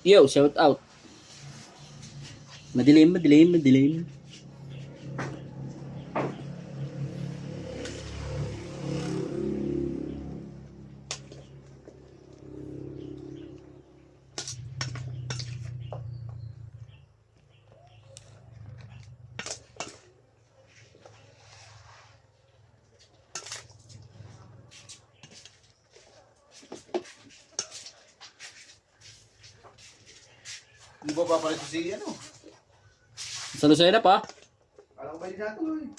Yo, shout out. Madilim, madilim, madilim. Hindi ba papalit si ano? Sa Lucena pa. Alam ko ba din natin?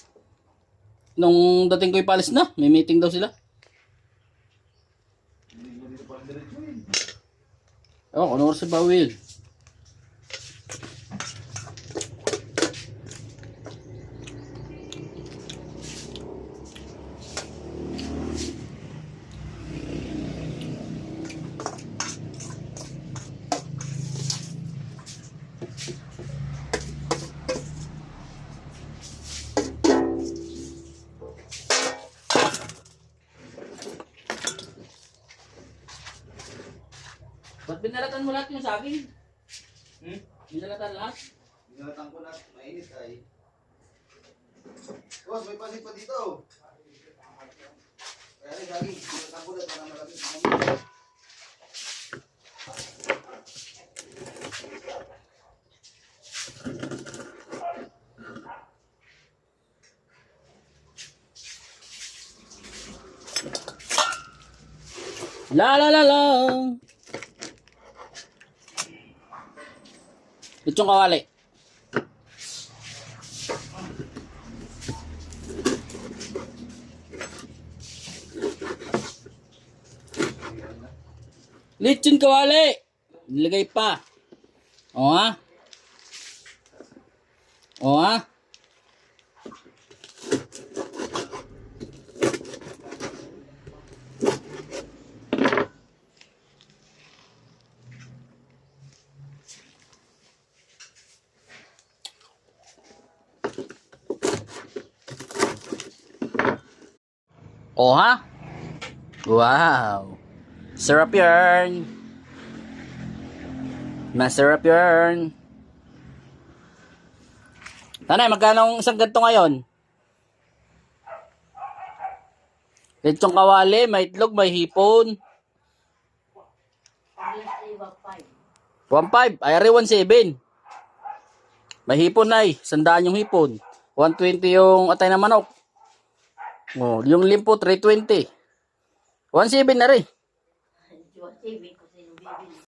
Nung dating ko ipalis na, may meeting daw sila. Hindi mo dito pala diretso yun. Ewan ko, ano oras si Bawil? Ba't binalatan mo lahat yung saging? Binalatan lahat? Binalatan ko na, mainit ay. Boss, may pasit pa dito. Kaya rin, Gagi, binalatan ko na para maraming kumamit. La la la la. Lechong kawali. Lechon kawali. Nilagay pa. O ha? O ha? O ha? Wow. Sarap yarn. Masarap yarn. Tanay, magkano ang isang ganito ngayon? Lechong kawali, may itlog, may hipon. 1.5. Ay, ari 1.7. May hipon na 100 yung hipon. 120 yung atay na manok. Oh, yung limpo 320. 1.7 na rin.